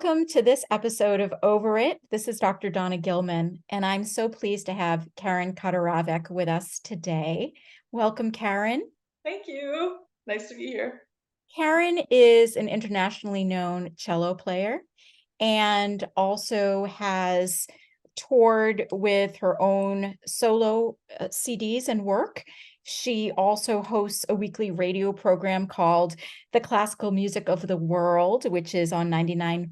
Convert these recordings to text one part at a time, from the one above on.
Welcome to this episode of Over It. This is Dr. Donna Gilman, and I'm so pleased to have Karen Kaderavek with us today. Welcome, Karen. Thank you. Nice to be here. Karen is an internationally known cello player and also has toured with her own solo CDs and work. She also hosts a weekly radio program called The Classical Music of the World, which is on 99.1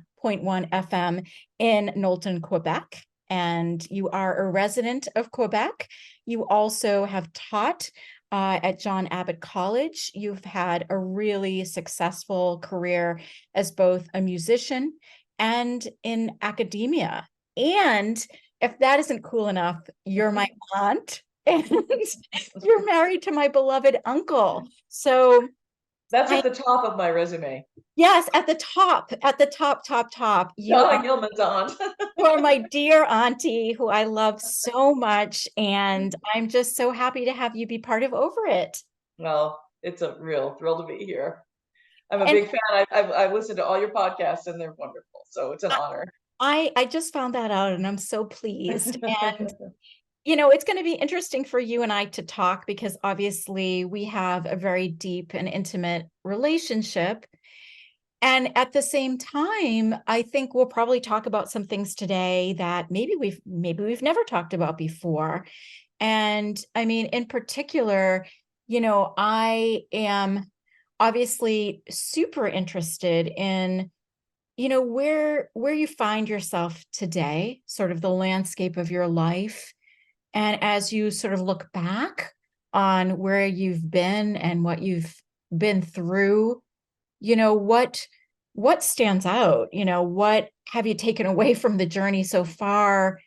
FM in Knowlton, Quebec. And you are a resident of Quebec. You also have taught at John Abbott College. You've had a really successful career as both a musician and in academia. And if that isn't cool enough, you're my aunt and you're married to my beloved uncle. So That's at the top of my resume. yes, at the top, Donna Gilman's aunt. you are my dear auntie who I love so much. And I'm just so happy to have you be part of Over It. Well, it's a real thrill to be here. I'm a And big fan. I've listened to all your podcasts and they're wonderful. So it's an honor. I just found that out and I'm so pleased. And it's going to be interesting for you and I to talk because obviously we have a very deep and intimate relationship. And at the same time, I think we'll probably talk about some things today that maybe we've never talked about before. And I mean, in particular, I am obviously super interested in where you find yourself today, sort of the landscape of your life. And as you sort of look back on where you've been and what you've been through, what stands out? What have you taken away from the journey so far?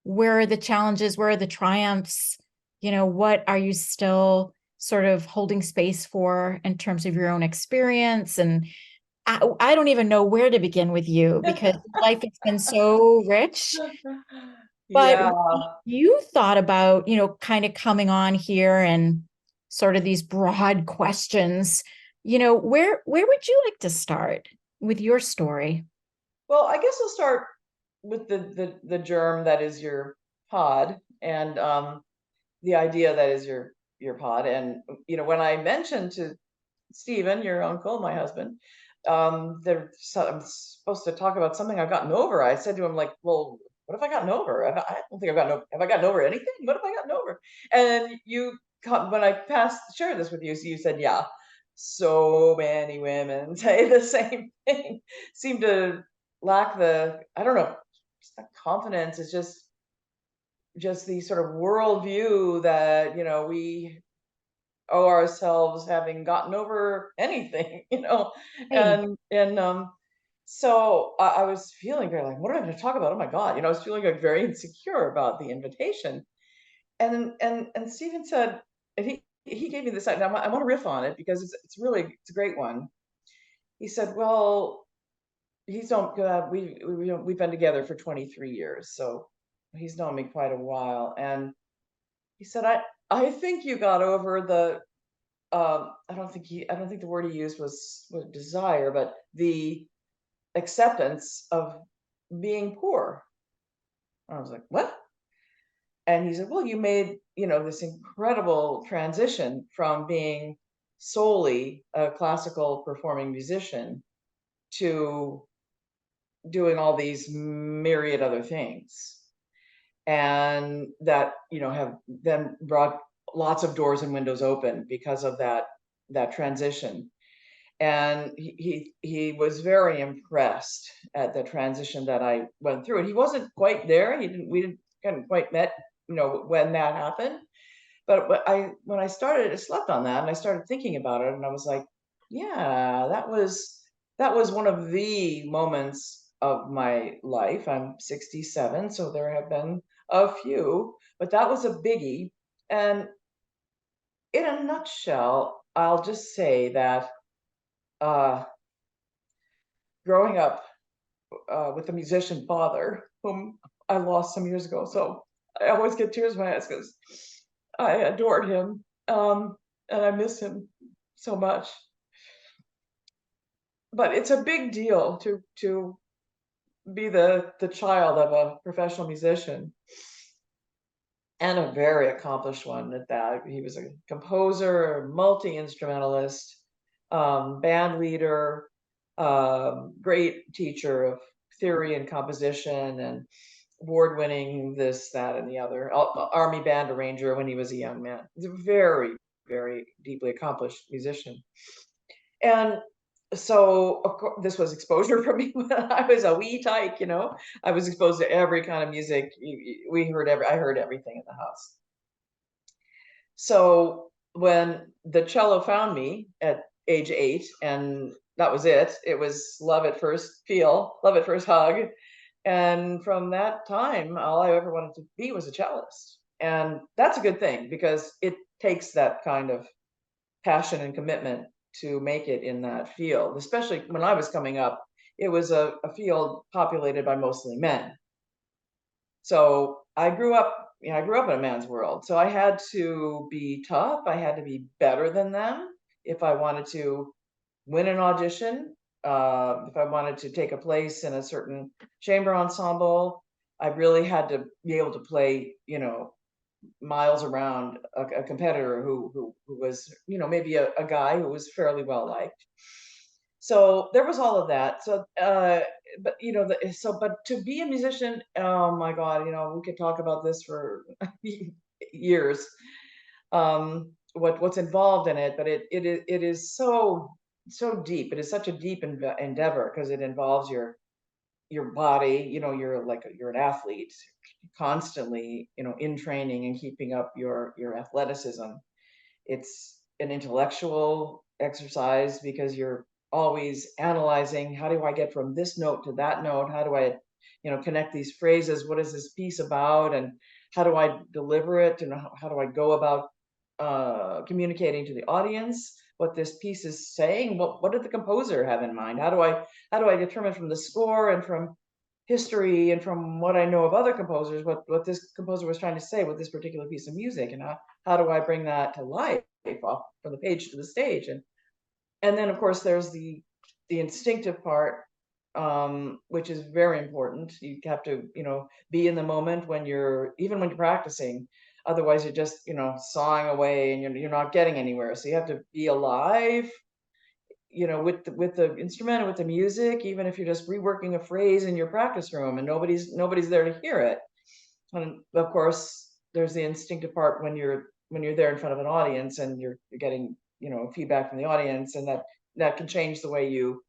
Where are the challenges? Where are the triumphs? What are you still sort of holding space for in terms of your own experience? And I don't even know where to begin with you because life has been so rich. But Yeah. you thought about, kind of coming on here and sort of these broad questions, where would you like to start with your story? Well, I guess I'll start with the germ that is your pod and the idea that is your pod. And when I mentioned to Stephen, your uncle, my husband, I'm supposed to talk about something I've gotten over. I said to him, like, well, what have I gotten over? I don't think I've gotten over. Have I gotten over anything? What have I gotten over? And when I shared this with you, so you said, yeah, so many women say the same thing, seem to lack I don't know, just that confidence. Is just the sort of worldview that, we owe ourselves having gotten over anything, Hey, and so I was feeling very like, what am I going to talk about? Oh my God, I was feeling like very insecure about the invitation, and Stephen said, and he gave me this. And I want to riff on it because it's a great one. He said, well, he's known we've been together for 23 years, so he's known me quite a while, and he said, I think you got over I don't think the word he used was desire, but the acceptance of being poor. I was like, what? And he said, well, you made, this incredible transition from being solely a classical performing musician to doing all these myriad other things. And that, have then brought lots of doors and windows open because of that transition. And he was very impressed at the transition that I went through. And he wasn't quite there. We hadn't quite met, when that happened. But when I started, I slept on that and I started thinking about it, and I was like, yeah, that was one of the moments of my life. I'm 67, so there have been a few, but that was a biggie. And in a nutshell, I'll just say that uh, growing up with a musician father whom I lost some years ago. So I always get tears in my eyes because I adored him, and I miss him so much. But it's a big deal to be the child of a professional musician, and a very accomplished one at that. He was a composer, multi-instrumentalist, band leader, great teacher of theory and composition, and award-winning this, that, and the other. Army band arranger when he was a young man. He's a very, very deeply accomplished musician. And so, of course, this was exposure for me when I was a wee tyke, you know. I was exposed to every kind of music. I heard everything in the house. So when the cello found me at age 8, and that was it. It was love at first feel, love at first hug. And from that time, all I ever wanted to be was a cellist. And that's a good thing because it takes that kind of passion and commitment to make it in that field. Especially when I was coming up, it was a field populated by mostly men. So I grew up in a man's world. So I had to be tough. I had to be better than them if I wanted to win an audition. If I wanted to take a place in a certain chamber ensemble, I really had to be able to play, you know, miles around a competitor who was, you know, maybe a guy who was fairly well liked. So there was all of that. So, but you know, but to be a musician, oh my God, you know, we could talk about this for years. What's involved in it, but it is so deep. It is such a deep endeavor because it involves your body. You know, you're an athlete, constantly, you know, in training and keeping up your athleticism. It's an intellectual exercise because you're always analyzing, how do I get from this note to that note? How do I, you know, connect these phrases? What is this piece about? And how do I deliver it? And how do I go about communicating to the audience what this piece is saying? What did the composer have in mind? How do I determine from the score and from history and from what I know of other composers, what this composer was trying to say with this particular piece of music, and how do I bring that to life off from the page to the stage? And then of course there's the instinctive part, which is very important. You have to, you know, be in the moment when you're practicing. Otherwise you're just, you know, sawing away and you're not getting anywhere. So you have to be alive, you know, with the instrument, with the music, even if you're just reworking a phrase in your practice room and nobody's there to hear it. And of course, there's the instinctive part when you're there in front of an audience and you're getting, you know, feedback from the audience, and that can change the way you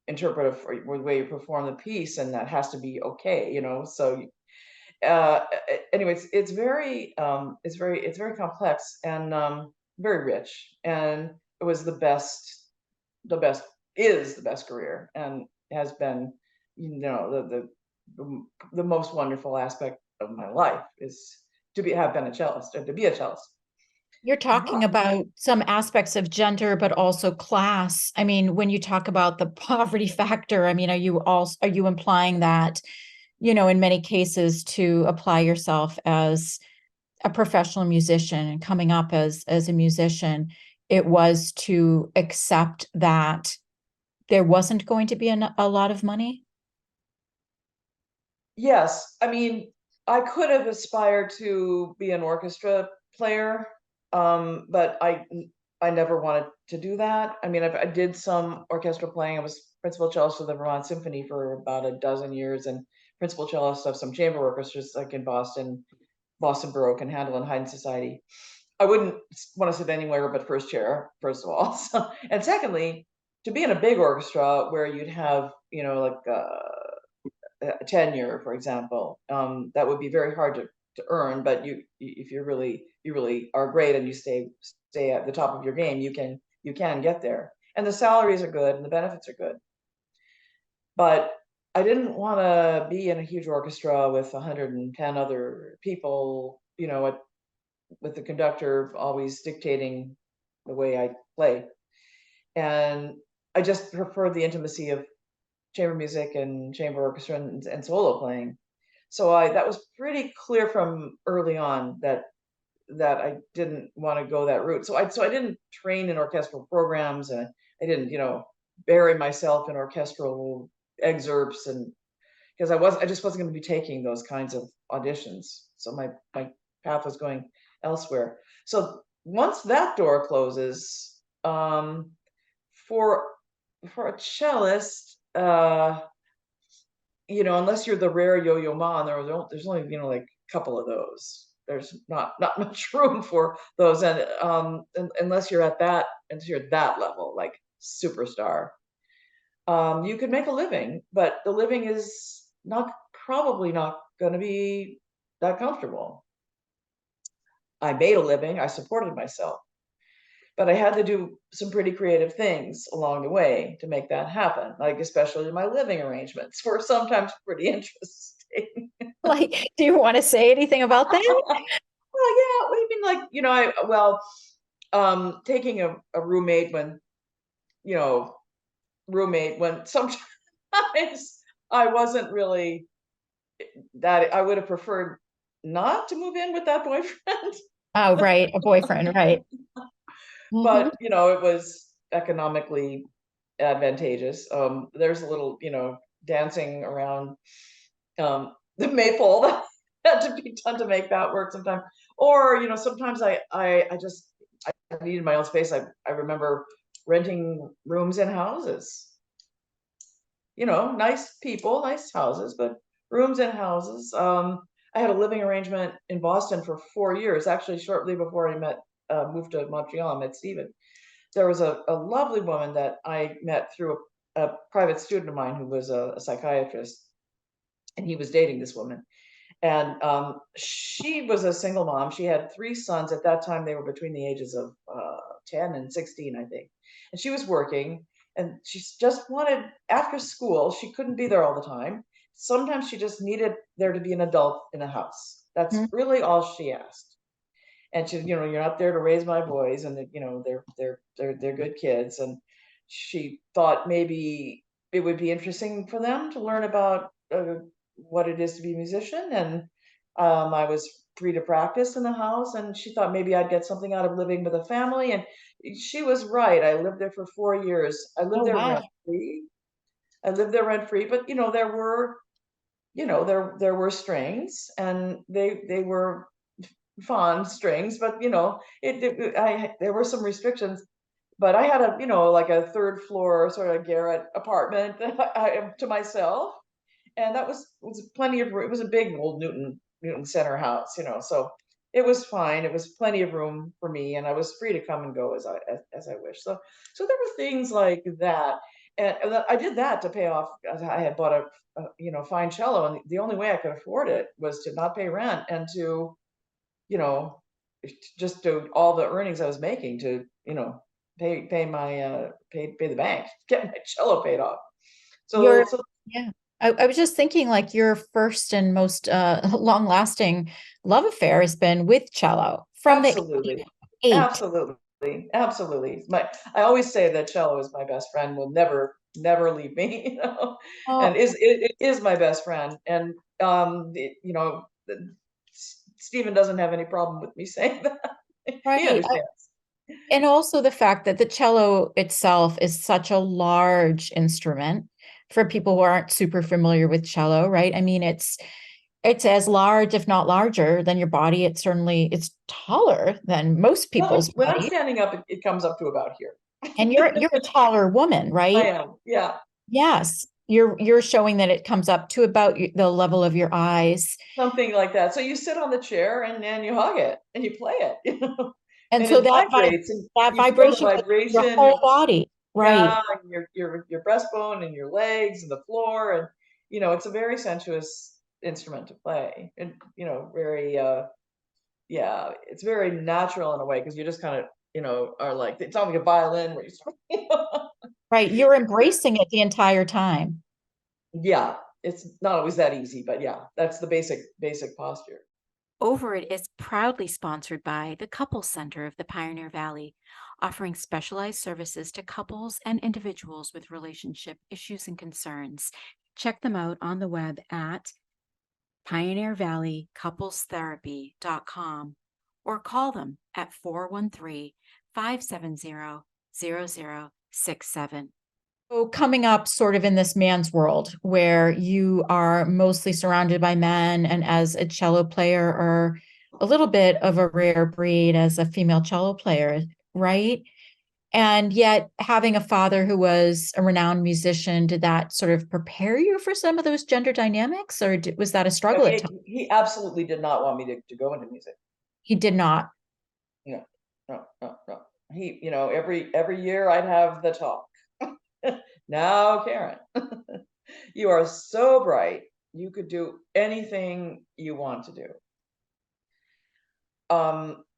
interpret or the way you perform the piece, and that has to be okay, you know. So anyways, it's very complex and very rich, and it was the best is the best career, and has been, you know, the most wonderful aspect of my life is have been a cellist, or to be a cellist. You're talking But about some aspects of gender, but also class. I mean, when you talk about the poverty factor, I mean, are you implying that, you know, in many cases to apply yourself as a professional musician and coming up as a musician, it was to accept that there wasn't going to be a lot of money? yes, I mean, I could have aspired to be an orchestra player, but I never wanted to do that. I mean, I did some orchestral playing. I was principal cellist of the Vermont Symphony for about a dozen years, and principal cellist of some chamber orchestras like in Boston Baroque and Handel and Haydn Society. I wouldn't want to sit anywhere but first chair, first of all. So, and secondly, to be in a big orchestra where you'd have, you know, like a tenure, for example, that would be very hard to earn. But if you really are great and you stay at the top of your game, you can get there. And the salaries are good and the benefits are good. But I didn't want to be in a huge orchestra with 110 other people, you know, with the conductor always dictating the way I play. And I just prefer the intimacy of chamber music and chamber orchestra and solo playing. So that was pretty clear from early on that I didn't want to go that route. So I didn't train in orchestral programs, and I didn't, you know, bury myself in orchestral excerpts and because I just wasn't going to be taking those kinds of auditions. So my path was going elsewhere. So once that door closes, for a cellist, unless you're the rare yo-yo ma, and there's only like a couple of those. There's not much room for those, and unless you're at that level, like superstar, you could make a living, but the living is probably not going to be that comfortable. I made a living, I supported myself, but I had to do some pretty creative things along the way to make that happen. Like especially my living arrangements were sometimes pretty interesting. Like, do you want to say anything about that? Well, yeah, what do you mean? Like, taking a roommate when sometimes I wasn't really that I would have preferred not to move in with that boyfriend. Oh, right, a boyfriend, right. Mhm. But it was economically advantageous. There's a little, dancing around the maypole that had to be done to make that work sometimes. Or, sometimes I just I needed my own space. I remember renting rooms in houses. Nice people, nice houses, but rooms in houses. I had a living arrangement in Boston for 4 years, actually shortly before moved to Montreal. I met Stephen. There was a lovely woman that I met through a private student of mine who was a psychiatrist, and he was dating this woman. And she was a single mom. She had 3 sons. At that time, they were between the ages of 10 and 16, I think. And she was working, and she just wanted, after school, she couldn't be there all the time. Sometimes she just needed there to be an adult in the house. That's Mhm. really all she asked. And she, you're not there to raise my boys, and they're good kids. And she thought maybe it would be interesting for them to learn about what it is to be a musician. And I was free to practice in the house, and she thought maybe I'd get something out of living with a family. And she was right. I lived there for 4 years. I lived Oh, there wow. rent free. But there were there were strings, and they were fond strings, but there were some restrictions. But I had like a third floor sort of garret apartment to myself, and that was plenty of room. It was a big old Newton Center house, so it was fine. It was plenty of room for me, and I was free to come and go as I wish. So there were things like that, and I did that to pay off. I had bought a fine cello, and the only way I could afford it was to not pay rent and to you know just to all the earnings I was making to pay the bank, get my cello paid off. So Your Yeah. I was just thinking like your first and most long lasting love affair has been with cello from the age absolutely, of 8. absolutely, absolutely. I always say that cello is my best friend, will never leave me, and Oh, it is my best friend. And Stephen doesn't have any problem with me saying that. He right. understands. And also the fact that the cello itself is such a large instrument for people who aren't super familiar with cello, right? I mean, it's as large, if not larger, than your body. It's taller than most Well, people's when I'm bodies. standing up, it comes up to about here. And you're a taller woman, I right? am, yeah. Yes. You're showing that it comes up to about the level of your eyes. Something like that. So you sit on the chair and then you hug it and you play it, And and so it vibrates, and that you feel the vibration goes through your vibration, whole body, right? yeah, and your breastbone and your legs and the floor, and it's a very sensuous instrument to play, and very yeah, it's very natural in a way because you just kind of are like it's almost like a violin where you sort of, Right. You're embracing it the entire time. yeah, it's not always that easy, but yeah, that's the basic posture. Over It is proudly sponsored by the Couples Center of the Pioneer Valley, offering specialized services to couples and individuals with relationship issues and concerns. Check them out on the web at pioneervalleycouplestherapy.com or call them at 413 570 0067. So coming up sort of in this man's world where you are mostly surrounded by men and as a cello player are a little bit of a rare breed as a female cello player, right? And yet having a father who was a renowned musician, did that sort of prepare you for some of those gender dynamics, or was that a No, struggle at times? he absolutely did not want me to go into music. He did not. No, no, no, no. He, every year I'd have the talk. Now, Karen, you are so bright. You could do anything you want to do.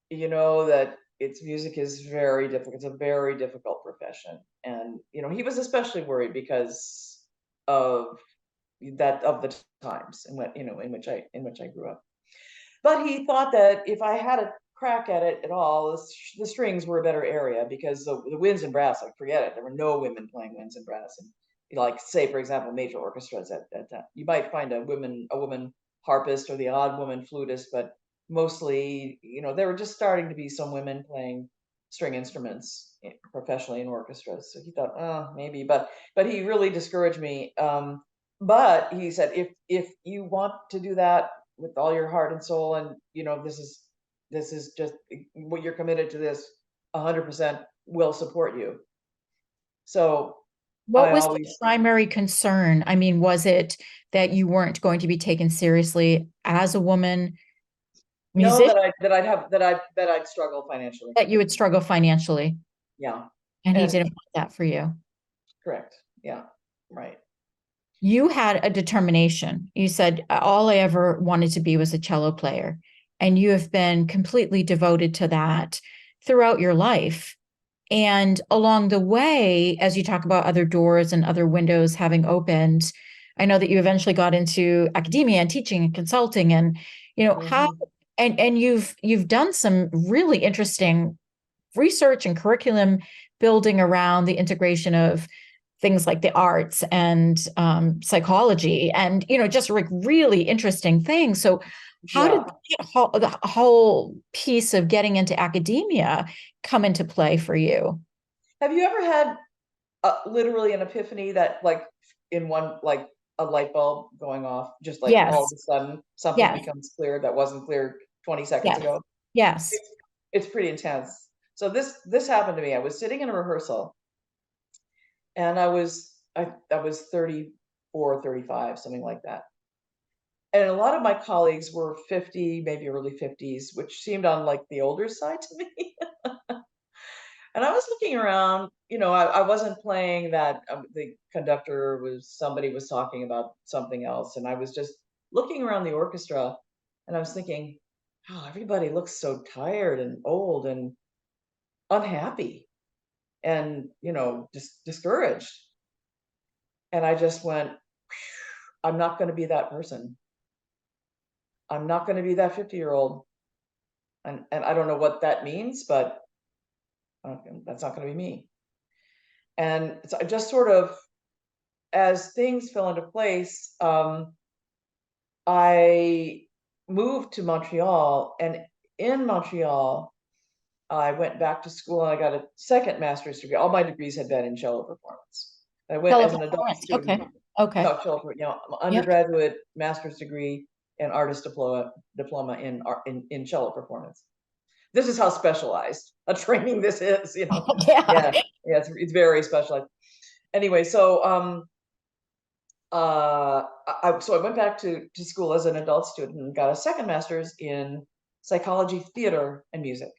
You know that it's music is very difficult. It's a very difficult profession. And, he was especially worried because of the times in which I grew up. But he thought that if I had a crack at it at all, the strings were a better area because the winds and brass, like forget it. There were no women playing winds and brass, and like say for example, major orchestras at that time. You might find a woman harpist or the odd woman flutist, but mostly, there were just starting to be some women playing string instruments professionally in orchestras. So he thought, oh, maybe, but he really discouraged me. But he said, if you want to do that with all your heart and soul, and this is just what you're committed to, this 100% will support you. So What I was the always primary concern? I mean, was it that you weren't going to be taken seriously as a woman know musician, that I'd struggle financially. that you would struggle financially? Yeah. And he And didn't want that for you. correct. Yeah. Right. You had a determination. You said, all I ever wanted to be was a cello player. And you have been completely devoted to that throughout your life. And along the way, as you talk about other doors and other windows having opened, I know that you eventually got into academia and teaching and consulting and, how, Mhm. and you've done some really interesting research and curriculum building around the integration of things like the arts and psychology and just like really interesting things. So how did Yeah. the whole piece of getting into academia come into play for you? Have you ever had literally an epiphany that like in one, like a light bulb going off, just like all of Yes, a sudden something yes, becomes clear that wasn't clear 20 seconds yes, ago? yes. It's pretty intense. So this happened to me. I was sitting in a rehearsal, and I was 34, 35, something like that. And a lot of my colleagues were 50, maybe early 50s, which seemed on like the older side to me. And I was looking around, I wasn't playing that. The conductor somebody was talking about something else. And I was just looking around the orchestra, and I was thinking, oh, everybody looks so tired and old and unhappy and, just discouraged. And I just went, I'm not going to be that person. I'm not going to be that 50-year-old. And I don't know what that means, but that's not going to be me. And so I just sort of, as things fell into place, I moved to Montreal, and in Montreal, I went back to school and I got a second master's degree. All my degrees had been in cello performance. I went as an adult Teleperformance. student, Okay. Okay. cello, Yep. undergraduate master's degree and artist diploma in cello performance. This is how specialized a training this is. Yeah. Yeah, yeah, it's very specialized. Anyway, so I went back to school as an adult student and got a second master's in psychology, theater, and music.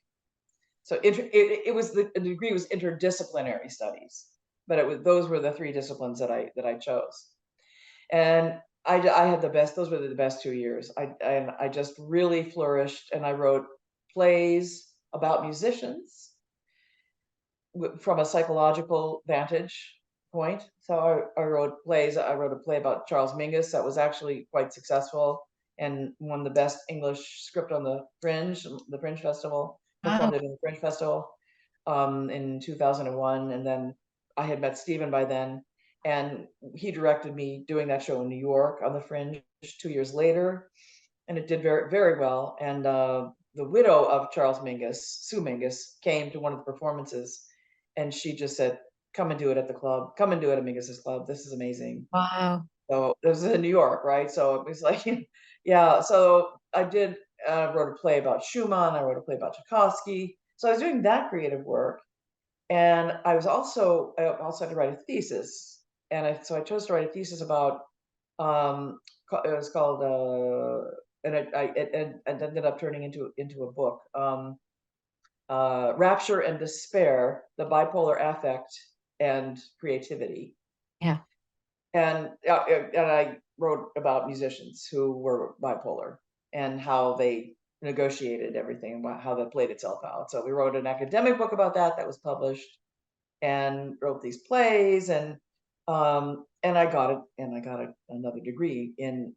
So it was the degree was interdisciplinary studies, but those were the three disciplines that I chose, and I had the best. Those were the best 2 years. I just really flourished, and I wrote plays about musicians from a psychological vantage point. So I wrote plays. I wrote a play about Charles Mingus that was actually quite successful and won the best English script on the Fringe Festival, Wow. performed it in the Fringe Festival in 2001. And then I had met Stephen by then, and he directed me doing that show in New York on the Fringe 2 years later, and it did very, very well. And the widow of Charles Mingus, Sue Mingus, came to one of the performances, and she just said, come and do it at the club. Come and do it at Mingus' club. This is amazing. Wow. So this is in New York, right? So it was like, yeah. So I did wrote a play about Schumann. I wrote a play about Tchaikovsky. So I was doing that creative work, and I also had to write a thesis, and so I chose to write a thesis about it was called and it ended up turning into a book, Rapture and Despair: The Bipolar Affect and Creativity. Yeah. And I wrote about musicians who were bipolar and how they negotiated everything and how that played itself out. So we wrote an academic book about that was published, and wrote these plays, and I got it, and I got another degree in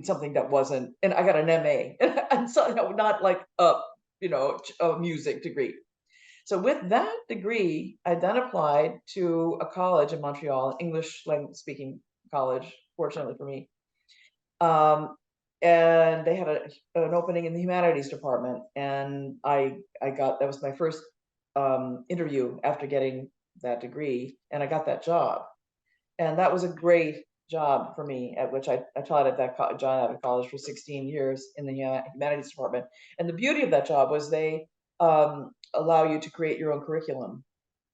something that wasn't, and I got an MA, and so no, not like a music degree. So with that degree, I then applied to a college in Montreal, English language speaking college, fortunately for me. And they had an opening in the humanities department, and I got, that was my first interview after getting that degree, and I got that job, and that was a great job for me, at which I taught at that John Abbott College for 16 years in the humanities department. And the beauty of that job was they allow you to create your own curriculum.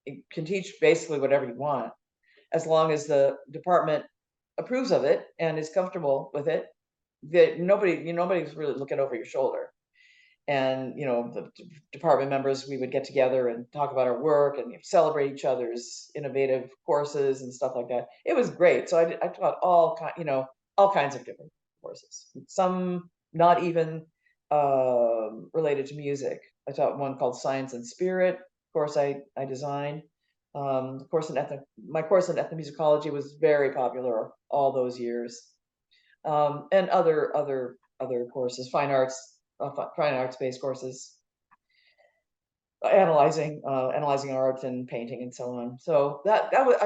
You can teach basically whatever you want, as long as the department approves of it and is comfortable with it. That nobody's really looking over your shoulder. And the department members, we would get together and talk about our work and celebrate each other's innovative courses and stuff like that. It was great. So I taught all kinds of different courses, some not even related to music. I taught one called Science and Spirit. Of course, I designed. My course in ethnomusicology was very popular all those years, and other courses, fine arts based courses, analyzing art and painting and so on. So that was,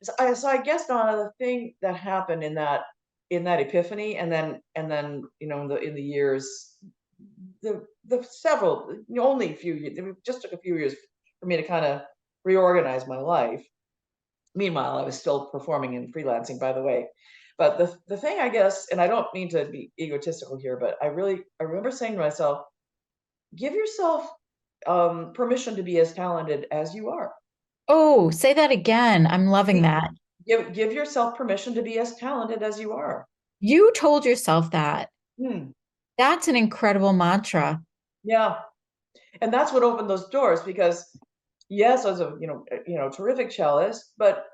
so I guess, Donna, the thing that happened in that epiphany, and then in the years, the several, only a few years, it just took a few years for me to kind of reorganize my life. Meanwhile, I was still performing and freelancing, by the way. But the thing, I guess, and I don't mean to be egotistical here, but I remember saying to myself, give yourself permission to be as talented as you are. Oh, say that again. I'm loving that. Give yourself permission to be as talented as you are. You told yourself that. Hmm. That's an incredible mantra. Yeah, and that's what opened those doors, because yes, I was a terrific cellist, but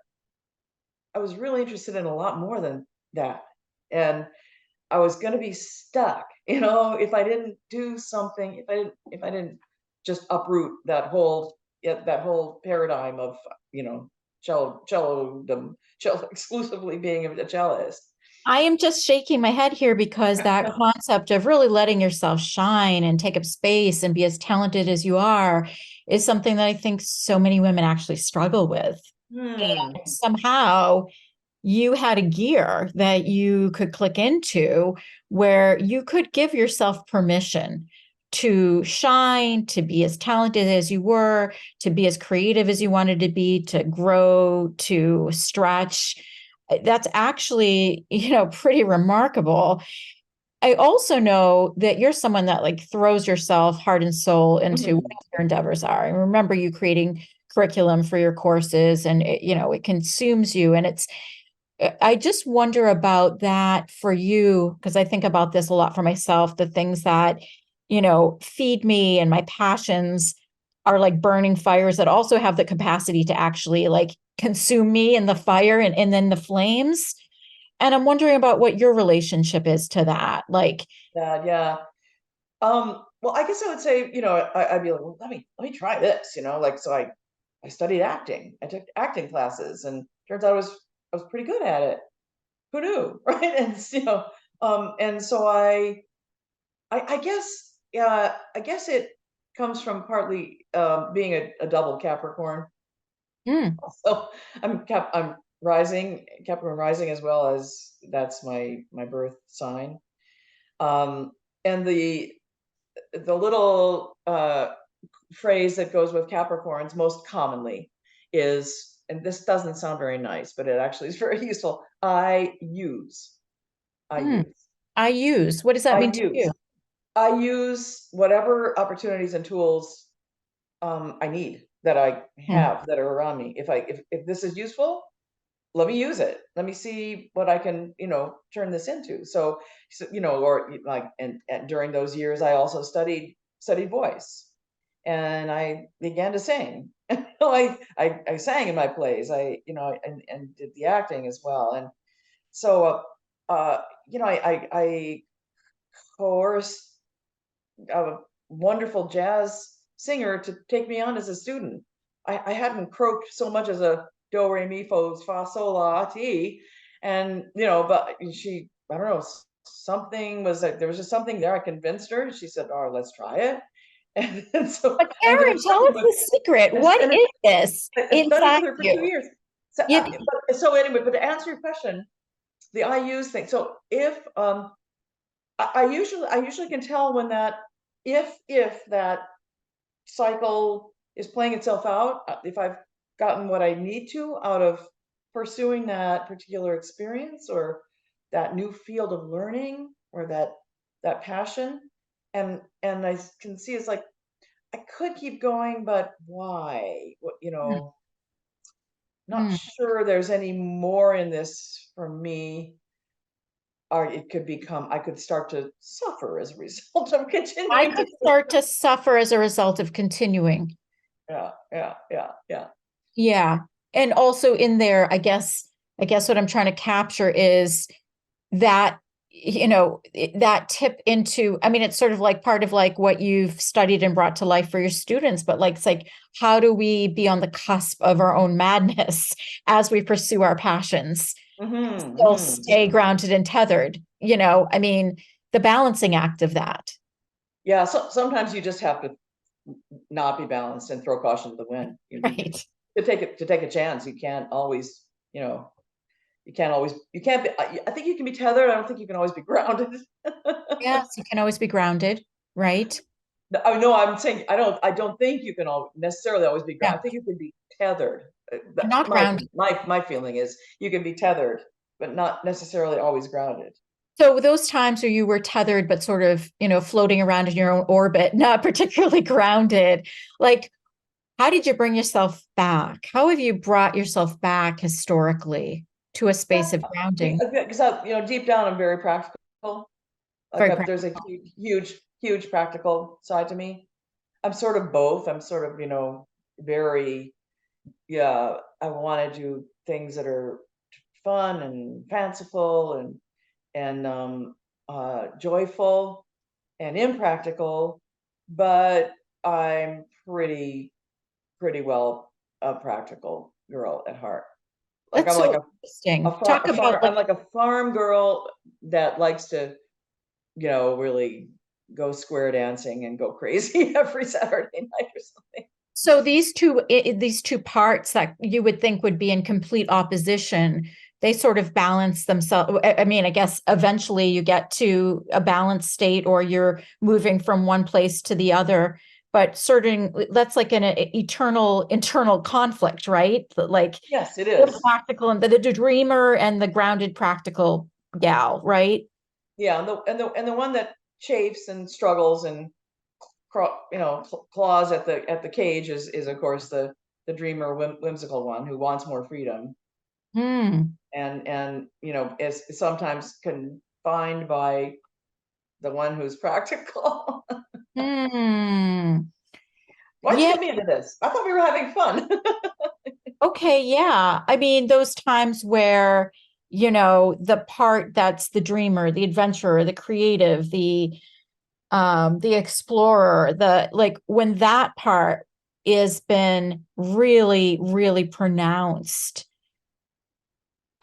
I was really interested in a lot more than that, and I was going to be stuck, if I didn't do something, if I didn't just uproot that whole paradigm of, cello exclusively being a cellist. I am just shaking my head here because that concept of really letting yourself shine and take up space and be as talented as you are is something that I think so many women actually struggle with. And somehow you had a gear that you could click into where you could give yourself permission to shine, to be as talented as you were, to be as creative as you wanted to be, to grow, to stretch. That's actually, pretty remarkable. I also know that you're someone that like throws yourself heart and soul into what your endeavors are. And remember you creating curriculum for your courses, and it consumes you. And I just wonder about that for you, because I think about this a lot for myself. The things that, feed me and my passions are like burning fires that also have the capacity to actually like consume me in the fire and then the flames. And I'm wondering about what your relationship is to that. Like, Yeah. Well, I guess I would say, I'd be like, well, let me try this, like, so I studied acting. I took acting classes, and turns out I was pretty good at it. Who knew, right? And so I guess, yeah, I guess it comes from partly being a double Capricorn. mm, So I'm Capricorn rising, as well as that's my birth sign. And the little phrase that goes with Capricorns most commonly is and this doesn't sound very nice, but it actually is very useful. I use. I Hmm. use. I use. What does that I mean to use. you? I use whatever opportunities and tools I need that I Hmm. have that are around me. If this is useful, let me use it. Let me see what I can, turn this into. So or like, and during those years, I also studied voice, and I began to sing. I sang in my plays. And did the acting as well. And so, I coerced a wonderful jazz singer to take me on as a student. I hadn't croaked so much as a do re mi fa sol la ti, and but I don't know, something was like there was just something there. I convinced her. She said, "Oh, let's try it." And so But I ended up Karen, tell us the secret. What and is this I studied inside with her for you? 2 years. So, You, so anyway, but to answer your question, the I use thing. So if I usually can tell when that if that cycle is playing itself out, if I've gotten what I need to out of pursuing that particular experience or that new field of learning or that passion, and I can see it's like I could keep going, but why? hmm, Not hmm. sure there's any more in this for me, or it could become I could start to suffer as a result of I continuing to. could start to suffer as a result of continuing. Yeah, yeah, yeah, yeah. Yeah. And also in there, I guess what I'm trying to capture is that, that tip into, I mean, it's sort of like part of like what you've studied and brought to life for your students, but like, it's like, how do we be on the cusp of our own madness as we pursue our passions? Mm-hmm, Still mm-hmm. stay grounded and tethered, I mean, the balancing act of that. Yeah, so sometimes you just have to not be balanced and throw caution to the wind. Right. To take a chance. You can't always, you can't be, I think you can be tethered. I don't think you can always be grounded. Yes, you can always be grounded, right? No, I'm saying I don't think you can all necessarily always be Yeah. grounded. I think you can be tethered. And not My grounded. my feeling is you can be tethered, but not necessarily always grounded. So those times where you were tethered, but sort of, floating around in your own orbit, not particularly grounded, like, how did you bring yourself back? How have you brought yourself back historically to a Yeah, space of grounding? because deep down, I'm very practical. Very There's a practical. huge practical side to me. I'm sort of both. I'm sort of, very, yeah, I want to do things that are fun and fanciful and joyful and impractical, but I'm pretty well a practical girl at heart. Like That's I'm like so interesting. Talk a farm about like, I'm like a farm girl that likes to, really go square dancing and go crazy every Saturday night or something. so these two parts that you would think would be in complete opposition, they sort of balance themselves. I mean, I guess eventually you get to a balanced state or you're moving from one place to the other, but certain that's like an eternal internal conflict, right? Like Yes, it the is. practical and the dreamer and the grounded practical gal, right? Yeah, and the one that chafes and struggles and claws at the cage is of course the dreamer, whimsical one who wants more freedom Hmm. and is sometimes confined by the one who's practical. Hmm. Why'd you Yeah. get me into this? I thought we were having fun. Okay, yeah. I mean, those times where, the part that's the dreamer, the adventurer, the creative, the explorer, the like when that part is been really, really pronounced.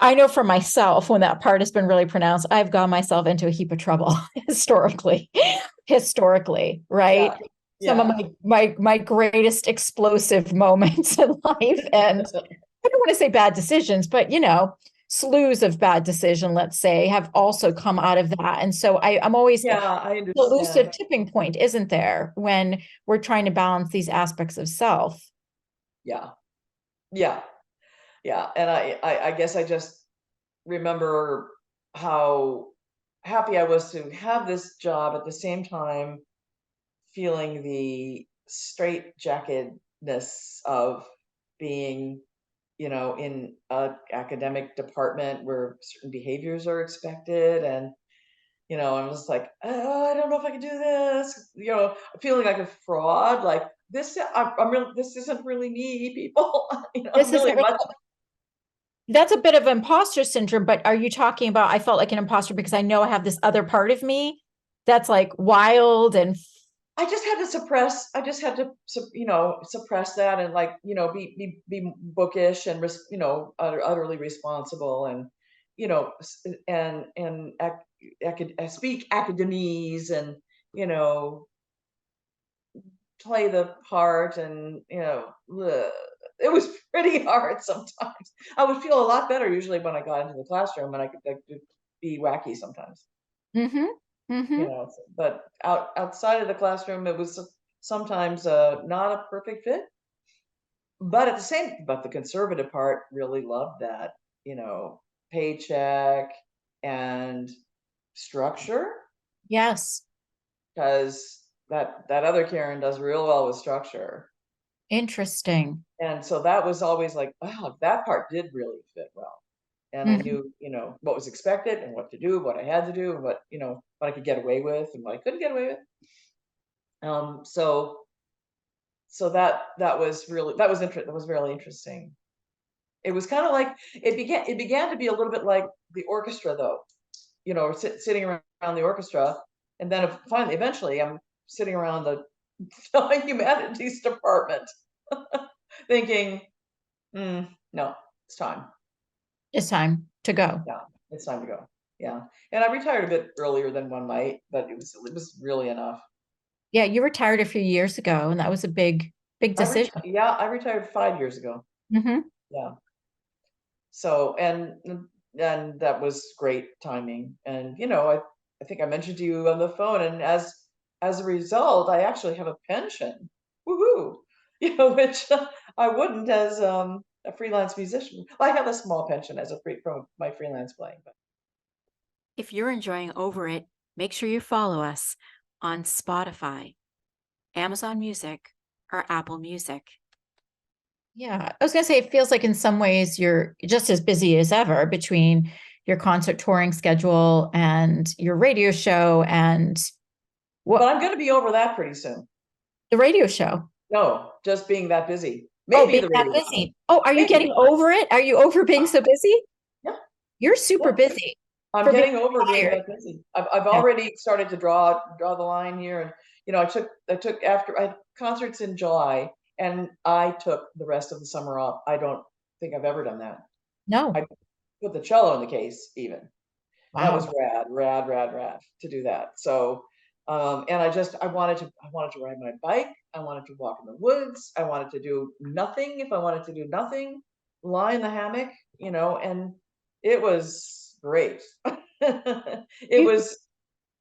I know for myself, when that part has been really pronounced, I've got myself into a heap of trouble historically, right? Yeah, Some of yeah, my greatest explosive moments in life, and I don't want to say bad decisions, but slews of bad decision, let's say, have also come out of that. And so I'm always yeah. I elusive understand. tipping point, isn't there, when we're trying to balance these aspects of self? Yeah, yeah. Yeah, and I guess I just remember how happy I was to have this job at the same time feeling the straitjacketedness of being, in a academic department where certain behaviors are expected. And, I'm just like, oh, I don't know if I can do this, feeling like a fraud, like this, I'm really, this isn't really me, people. I'm This really isn't really, much. that's a bit of imposter syndrome, but are you talking about, I felt like an imposter because I know I have this other part of me that's like wild and I just had to, suppress that and like, be bookish and, utterly responsible and, and speak academies and, you know, play the part and, bleh. It was pretty hard sometimes. I would feel a lot better usually when I got into the classroom and I could be wacky sometimes. mm-hmm, mm-hmm. But outside of the classroom, it was sometimes not a perfect fit. But the conservative part really loved that, you know, paycheck and structure, Yes, because that other Karen does real well with structure. interesting. And so that was always like, wow, that part did really fit well. And I Mhm. knew, what was expected and what to do, what I had to do, and what I could get away with and what I couldn't get away with. So that was really that was really interesting. It was kind of like it began to be a little bit like the orchestra though, sitting around the orchestra, and then finally eventually I'm sitting around the humanities department thinking, no, it's time. It's time to go. Yeah, it's time to go. Yeah. And I retired a bit earlier than one might, but it was really enough. Yeah, you retired a few years ago, and that was a big decision. I retired 5 years ago. Hmm. Yeah. So and that was great timing. And I think I mentioned to you on the phone, and as a result, I actually have a pension. Woohoo! Which I wouldn't as a freelance musician. Well, I have a small pension as a from my freelance playing, but If you're enjoying Over It, make sure you follow us on Spotify, Amazon Music, or Apple Music. Yeah, I was gonna say it feels like in some ways you're just as busy as ever between your concert touring schedule and your radio show and but what I'm going to be over that pretty soon. the radio show. No, just being that busy. Oh, Maybe being the that radio show. busy. Oh, are you Maybe. getting over it? Are you over being so busy? Yeah. You're super Yeah. busy I'm for being getting over being retired. that busy. I've Yeah. already started to draw the line here, and I took after I had concerts in July, and I took the rest of the summer off. I don't think I've ever done that. I No. put the cello in the case even. That was Wow. rad, rad, rad, rad to do that. So, and I wanted to ride my bike. I wanted to walk in the woods. I wanted to do nothing if I wanted to do nothing, lie in the hammock, and it was great. It You was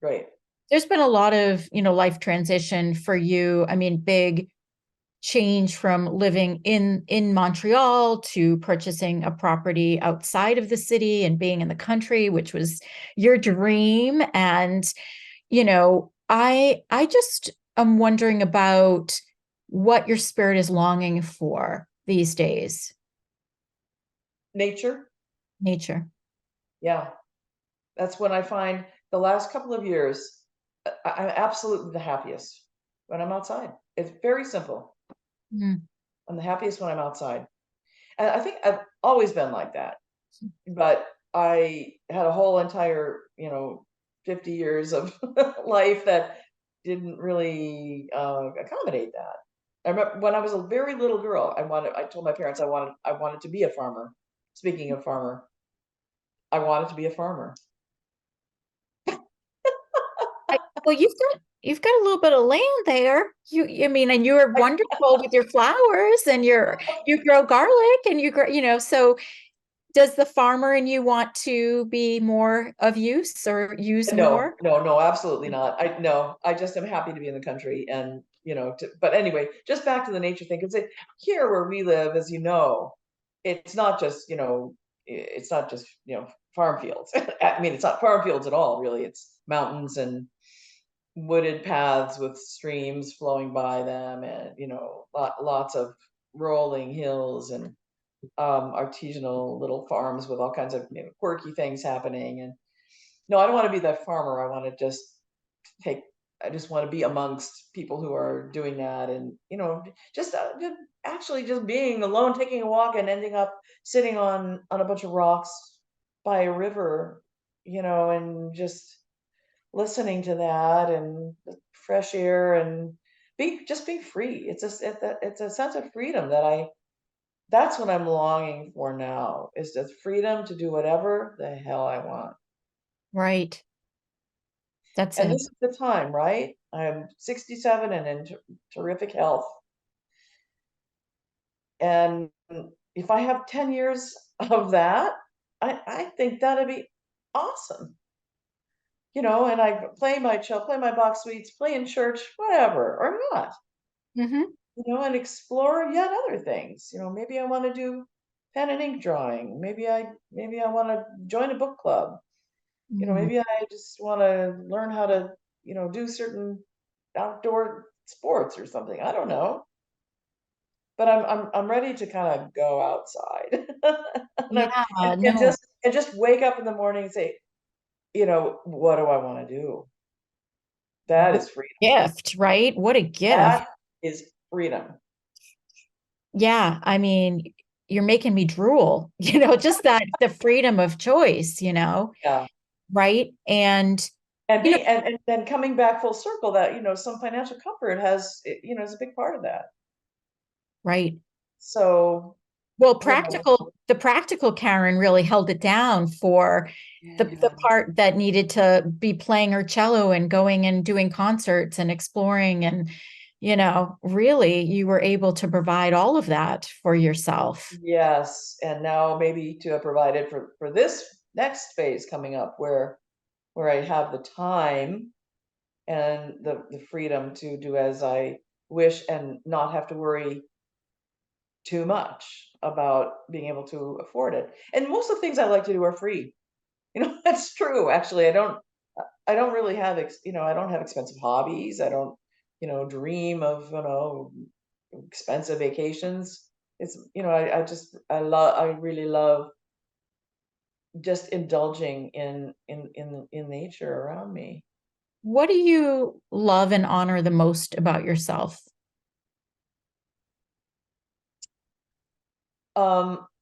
great. there's been a lot of, life transition for you. I mean, big change from living in Montreal to purchasing a property outside of the city and being in the country, which was your dream. And, I just am wondering about what your spirit is longing for these days. Nature, Nature. yeah. That's when I find the last couple of years, I'm absolutely the happiest when I'm outside. It's very simple. Mm. I'm the happiest when I'm outside. And I think I've always been like that. But I had a whole entire, 50 years of life that didn't really accommodate that. I remember when I was a very little girl, I told my parents I wanted to be a farmer. Speaking of farmer, I wanted to be a farmer. Well, you've got a little bit of land there. I mean, and you are wonderful with your flowers and you grow garlic and you grow, so does the farmer in you want to be more of use or use No, more? no, no, absolutely not. No, I just am happy to be in the country and, but anyway, just back to the nature thing, because here where we live, as you know, it's not just, it's not just, farm fields. I mean, it's not farm fields at all, really. It's mountains and wooded paths with streams flowing by them, and lots of rolling hills, and artisanal little farms with all kinds of quirky things happening. And no, I don't want to be that farmer. I want to take I just want to be amongst people who are doing that, and just actually just being alone, taking a walk, and ending up sitting on a bunch of rocks by a river, and just listening to that, and the fresh air, and being free. It's a sense of freedom that's what I'm longing for now, is the freedom to do whatever the hell I want. Right. That's And a this is the time, right? I'm 67 and in terrific health. And if I have 10 years of that, I think that'd be awesome. And I play my box suites, play in church, whatever, or not, Mhm. and explore yet other things. Maybe I want to do pen and ink drawing. Maybe I want to join a book club. Mm. Maybe I just want to learn how to, do certain outdoor sports or something. I don't know. But I'm ready to kind of go outside. and, Yeah, I'm, no, and just wake up in the morning and say, what do I want to do? That what is freedom. a gift, right? What a gift. That is freedom. Yeah, I mean, you're making me drool, just that the freedom of choice, Yeah. right? And, And you know, and then coming back full circle, that some financial comfort is a big part of that. right. So, Well, you know, the practical Karen really held it down for the yeah. part that needed to be playing her cello and going and doing concerts and exploring. And, really you were able to provide all of that for yourself. Yes, and now maybe to have provided for this next phase coming up, where I have the time and the freedom to do as I wish, and not have to worry too much about being able to afford it. And most of the things I like to do are free. That's true. Actually, I don't really have I don't have expensive hobbies. I don't, dream of, expensive vacations. It's, I really love just indulging in nature around me. What do you love and honor the most about yourself?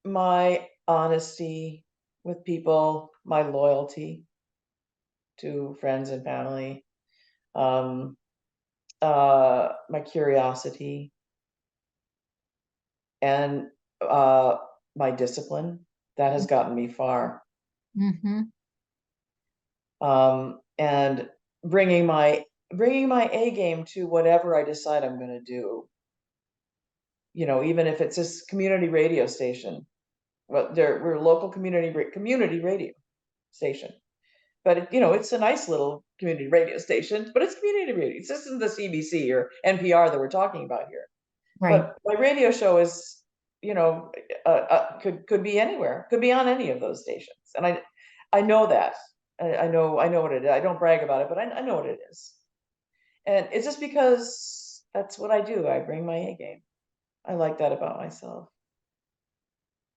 My honesty with people, my loyalty to friends and family, um, my curiosity, and my discipline. That has gotten me far. Hmm. And bringing my A game to whatever I decide I'm going to do. Even if it's this community radio station. Well, we're a local community radio station, but it's a nice little community radio station. But it's community radio. This isn't the CBC or NPR that we're talking about here. Right. But my radio show is, you know, could be anywhere, could be on any of those stations, and I know that. I know what it is. I don't brag about it, but I know what it is, and it's just because that's what I do. I bring my A game. I like that about myself.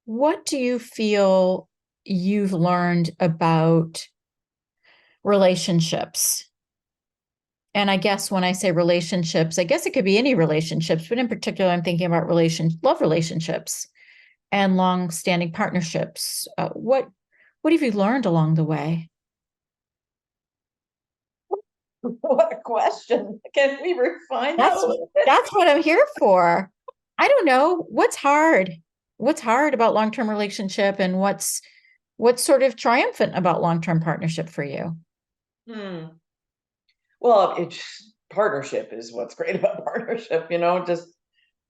What do you feel you've learned about relationships? And I guess when I say relationships, I guess it could be any relationships, but in particular, I'm thinking about love relationships and long-standing partnerships. What have you learned along the way? What a question! Can we refine that a That's little bit? that's what I'm here for. I don't know what's hard. What's hard about long-term relationship, and what's sort of triumphant about long-term partnership for you? Hmm. Well, it's partnership is what's great about partnership. Just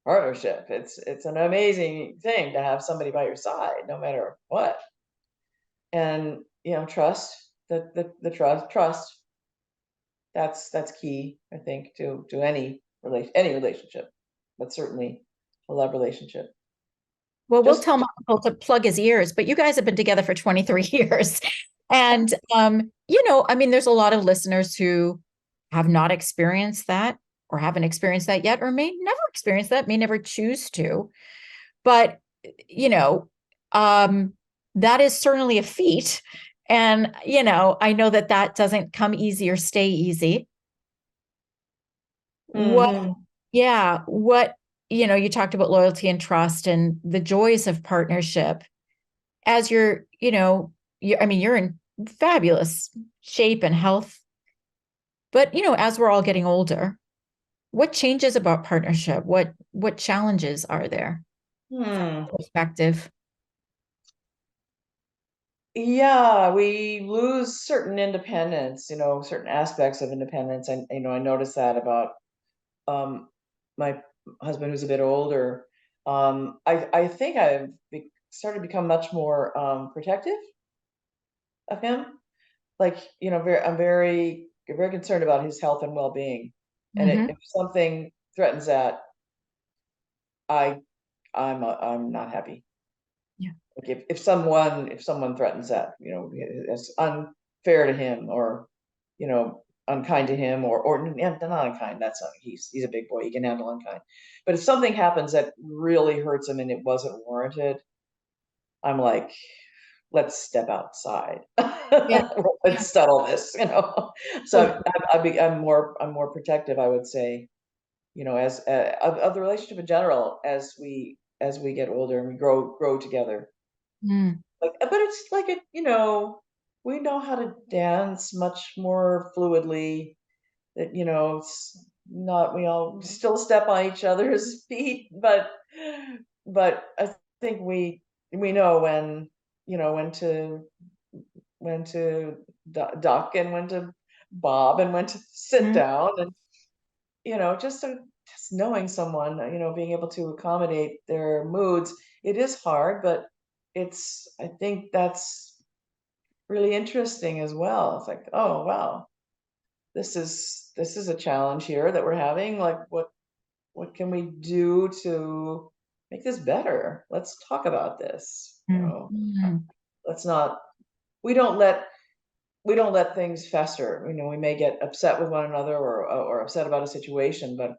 partnership. It's an amazing thing to have somebody by your side, no matter what. And trust. The trust. That's key, I think, to any relationship, but certainly a love relationship. Well, we'll Just tell Michael to plug his ears, but you guys have been together for 23 years. And I mean, there's a lot of listeners who have not experienced that or haven't experienced that yet, or may never experience that, may never choose to. But, you know, um, that is certainly a feat. And, I know that that doesn't come easy or stay easy. What, Mhm. yeah, you talked about loyalty and trust and the joys of partnership as I mean, you're in fabulous shape and health, but, as we're all getting older, what changes about partnership? What challenges are there from Hmm. your perspective? Yeah, we lose certain independence, certain aspects of independence. And, I noticed that about my husband who's a bit older. I think I've started to become much more protective of him. Like, I'm very concerned about his health and well-being. And Hmm. if something threatens that, I I'm not happy. Yeah. Like if someone threatens that, it's unfair to him, or unkind to him, or not unkind. That's not, he's a big boy. He can handle unkind. But if something happens that really hurts him and it wasn't warranted, I'm like, let's step outside. Yeah. Let's settle this. Well, So I'm more protective, I would say, as of the relationship in general, as we get older and we grow together. mm, But it's like we know how to dance much more fluidly. That it's not, we all still step on each other's feet, but I think we know when to duck, and when to bob, and when to sit mm, down. And just knowing someone, being able to accommodate their moods. It is hard, but I think that's really interesting as well. It's like, oh wow, this is a challenge here that we're having. Like, what can we do to make this better? Let's talk about this. mm. Let's not. We don't let things fester. We may get upset with one another, or upset about a situation, but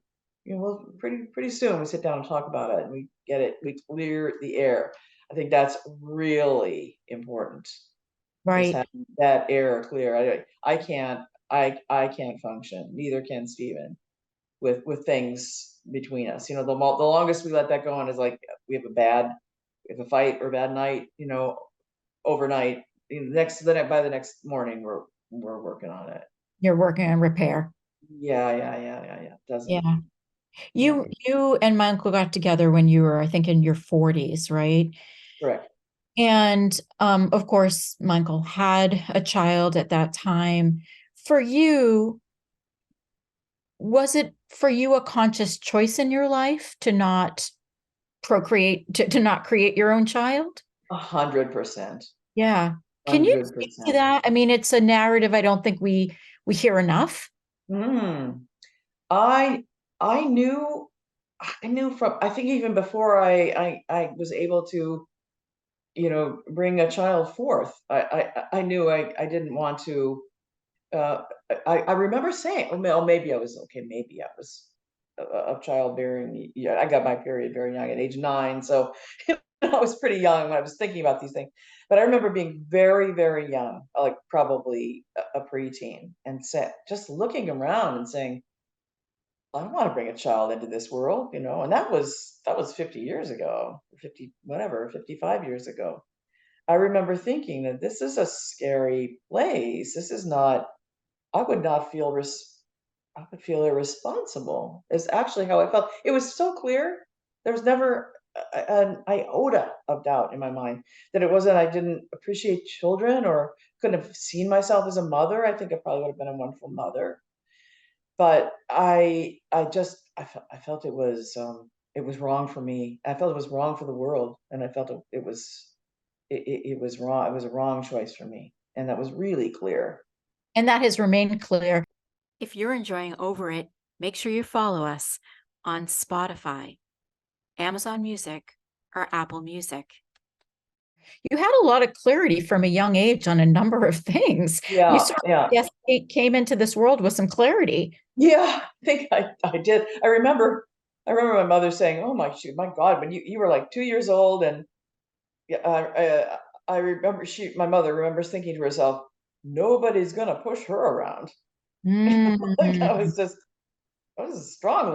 we'll pretty soon we sit down and talk about it, and we get it. We clear the air. I think that's really important. Is Right. having that air clear. I can't function. Neither can Stephen with things between us. The longest we let that go on is like we have a fight or a bad night. Overnight. By the next morning, we're working on it. You're working on repair. Yeah, yeah, yeah, yeah, yeah. Doesn't. Yeah. Yeah, You and my uncle got together when you were, I think, in your 40s, right? correct. And of course, Michael had a child at that time. For you, was it for you a conscious choice in your life to not procreate, to not create your own child? 100%. Yeah. Can you hundred speak to percent. that? I mean, it's a narrative I don't think we hear enough. Mm. I I knew from, I think, even before I was able to bring a child forth. I knew I didn't want to. Uh, I remember saying, oh, maybe I was okay. Maybe I was of childbearing. Yeah, I got my period very young at age 9, so I was pretty young when I was thinking about these things. But I remember being very, very young, like probably a preteen, and just looking around and saying, I don't want to bring a child into this world. And that was 50 years ago, 50 whatever, 55 years ago. I remember thinking that this is a scary place. This is not. I would not feel I would feel irresponsible, is actually how I felt. It was so clear. There was never an iota of doubt in my mind that it wasn't, I didn't appreciate children or couldn't have seen myself as a mother. I think I probably would have been a wonderful mother. But I felt it was wrong for me. I felt it was wrong for the world, and I felt it was wrong. It was a wrong choice for me, and that was really clear. And that has remained clear. If you're enjoying Over It, make sure you follow us on Spotify, Amazon Music, or Apple Music. You had a lot of clarity from a young age on a number of things. You Yeah, sort of, yeah. yes, came into this world with some clarity. Yeah, I think I did. I remember my mother saying, "Oh my shoot, my God, when you were like 2 years old," and yeah, I remember my mother remembers thinking to herself, "Nobody's gonna push her around." Like Mm. I was a strong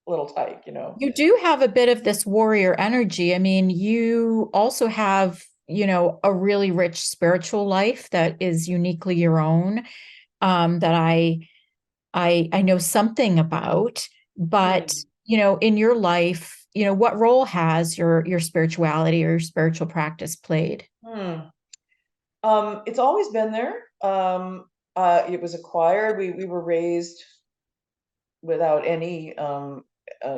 little tyke, you know. You do have a bit of this warrior energy. I mean, you also have, a really rich spiritual life that is uniquely your own, that I know something about. But, Hmm. in your life, what role has your spirituality or your spiritual practice played? Hmm. It's always been there. It was acquired. We were raised without any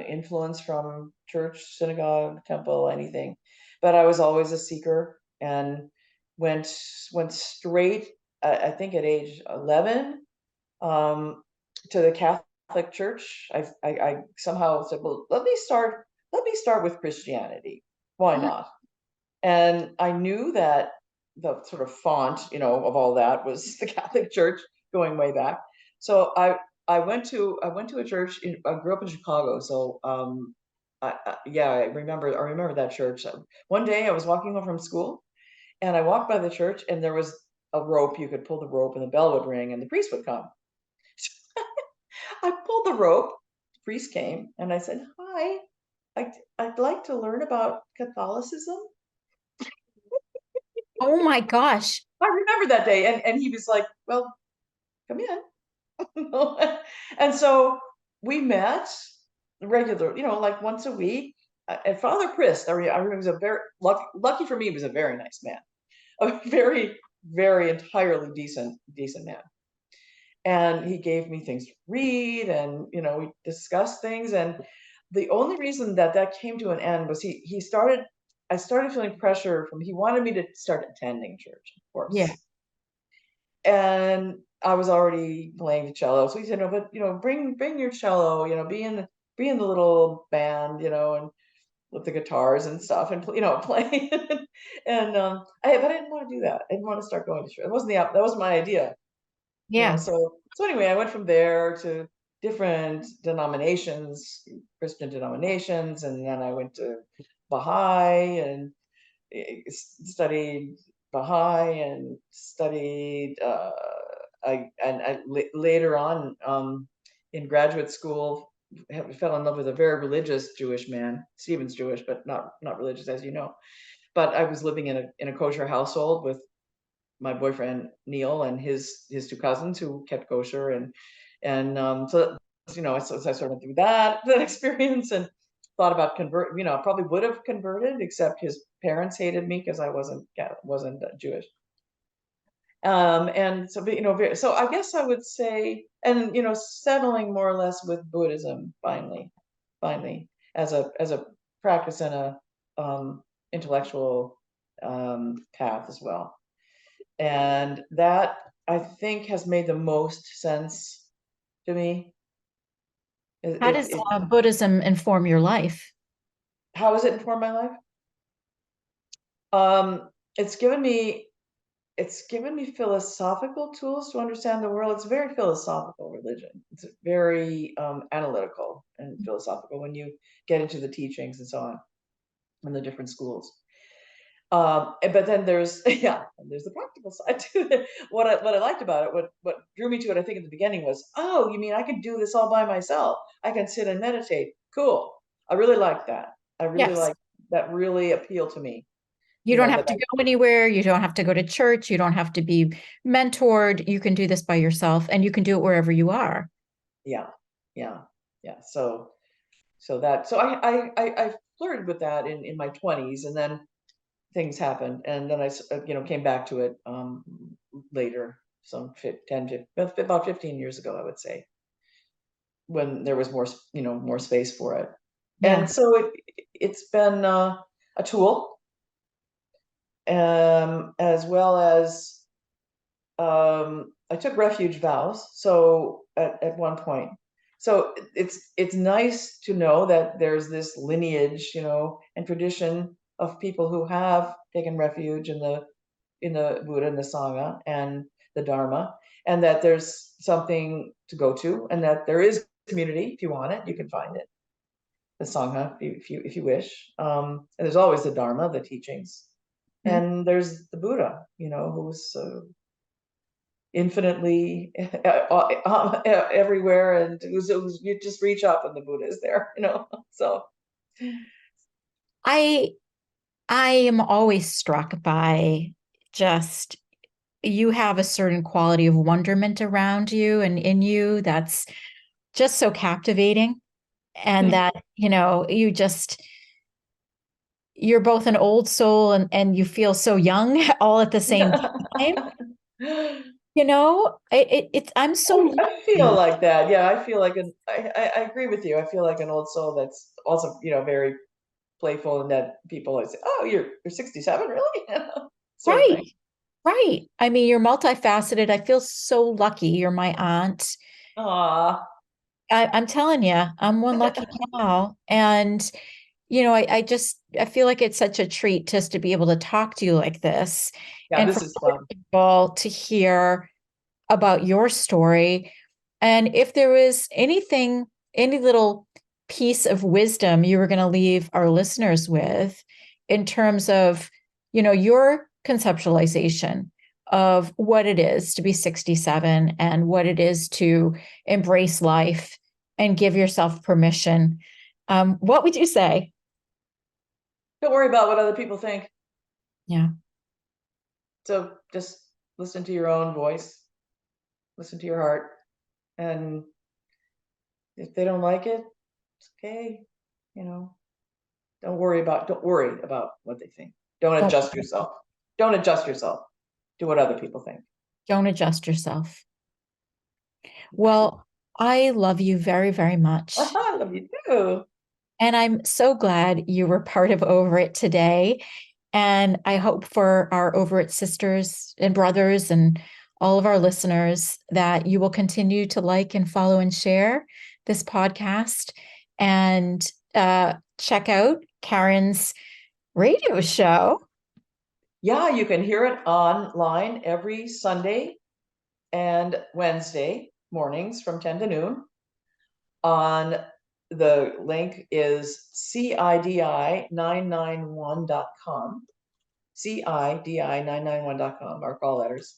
influence from church, synagogue, temple, anything. But I was always a seeker and went went straight. I think at age 11 um, to the Catholic Church. I somehow said, "Well, let me start with Christianity. Why Mm. not?" And I knew that the sort of font, of all that was the Catholic Church going way back. So I went to a church. I grew up in Chicago, so yeah, I remember that church. One day I was walking home from school, and I walked by the church, and there was a rope. You could pull the rope, and the bell would ring, and the priest would come. I pulled the rope. The priest came, and I said, "Hi, I'd like to learn about Catholicism." Oh my gosh. I remember that day, and he was like, "Well, come in." And so we met regular, like once a week. And Father Christ, I remember, was a very lucky for me. He was a very nice man, a very, very entirely decent man. And he gave me things to read, and we discussed things. And the only reason that came to an end was he started. I started feeling pressure from. He wanted me to start attending church, of Yeah. course, and I was already playing the cello. So he said, "No, but bring your cello. Be in the little band. And with the guitars and stuff, and play." And but I didn't want to do that. I didn't want to start going to church. That wasn't my idea. Yeah. So anyway, I went from there to different denominations, Christian denominations, and then I went to Baha'i and studied Baha'i and studied. Later on in graduate school, fell in love with a very religious Jewish man. Stephen's Jewish, but not religious, as you know. But I was living in a kosher household with my boyfriend Neil and his two cousins who kept kosher, and so I sort of through that experience and thought about convert. Probably would have converted, except his parents hated me because I wasn't Jewish. And so, but, so I guess I would say, and settling more or less with Buddhism finally as a practice and a intellectual path as well. And that, I think, has made the most sense to me. It, How it, does it, Buddhism inform your life? how has it informed my life? Um, it's given me philosophical tools to understand the world. It's a very philosophical religion. It's very analytical and philosophical when you get into the teachings and so on in the different schools. But then there's there's the practical side to it. What I liked about it, what drew me to it, I think, at the beginning was, oh, you mean I can do this all by myself? I can sit and meditate. Cool. I really like that. I really Yes. like that. Really appealed to me. You don't have That to go anywhere. You don't have to go to church. You don't have to be mentored. You can do this by yourself, and you can do it wherever you are. yeah, yeah, yeah. So I flirted with that in my 20s, and then things happened, and then I came back to it later, some about 15 years ago, I would say, when there was more space for it. Yeah. And so it's been a tool, as well as I took refuge vows. So at one point, So it's nice to know that there's this lineage, and tradition of people who have taken refuge in the Buddha and the Sangha and the Dharma, and that there's something to go to, and that there is community. If you want it, you can find it. The Sangha, if you wish, and there's always the Dharma, the teachings, and there's the Buddha, who's infinitely everywhere, and who's you just reach up and the Buddha is there, So I am always struck by just you have a certain quality of wonderment around you and in you that's just so captivating. And that, you're both an old soul and you feel so young all at the same time. I'm so I feel like that. Yeah, I feel like I agree with you. I feel like an old soul that's also, very playful, and that people always say, "Oh, you're 67, really?" Sort of thing. Right. I mean, you're multifaceted. I feel so lucky. You're my aunt. Aw. I'm telling you, I'm one lucky cow. And, I feel like it's such a treat just to be able to talk to you like this. Yeah, And this for is fun. people to hear about your story. And if there was anything, any little piece of wisdom you were going to leave our listeners with in terms of, your conceptualization of what it is to be 67 and what it is to embrace life and give yourself permission, what would you say? Don't worry about what other people think. Yeah. So just listen to your own voice, listen to your heart, and if they don't like it, it's okay. Don't worry about what they think. Don't adjust yourself. Don't adjust yourself to what other people think. Don't adjust yourself. Well, I love you very, very much. I love you too. And I'm so glad you were part of Over It today. And I hope for our Over It sisters and brothers and all of our listeners that you will continue to like and follow and share this podcast and check out Karen's radio show. Yeah, you can hear it online every Sunday and Wednesday mornings from 10 to noon. The link is CIDI991.com. CIDI991.com, our call letters.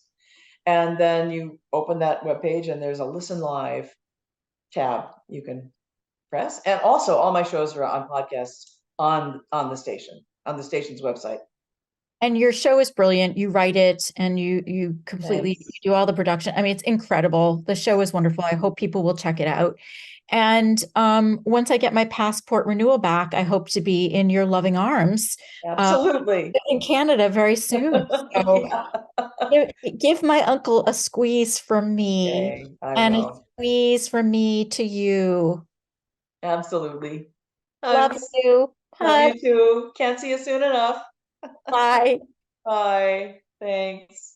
And then you open that webpage and there's a Listen Live tab you can press. And also all my shows are on podcasts on the station's website. And your show is brilliant. You write it and you completely do all the production. I mean, it's incredible. The show is wonderful. I hope people will check it out. And once I get my passport renewal back, I hope to be in your loving arms. Absolutely. In Canada very soon. So give my uncle a squeeze from me. Okay, a squeeze from me to you. Absolutely. Love you. Love you too. Can't see you soon enough. Bye. Bye. Thanks.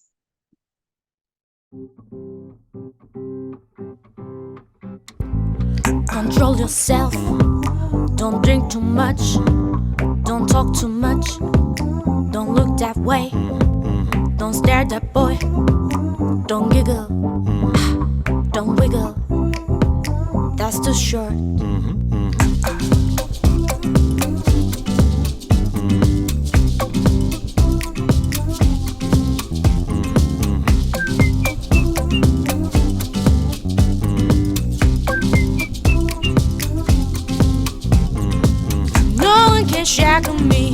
Control yourself. Don't drink too much. Don't talk too much. Don't look that way. Don't stare that boy. Don't giggle. Don't wiggle. That's too short. No one can shackle me.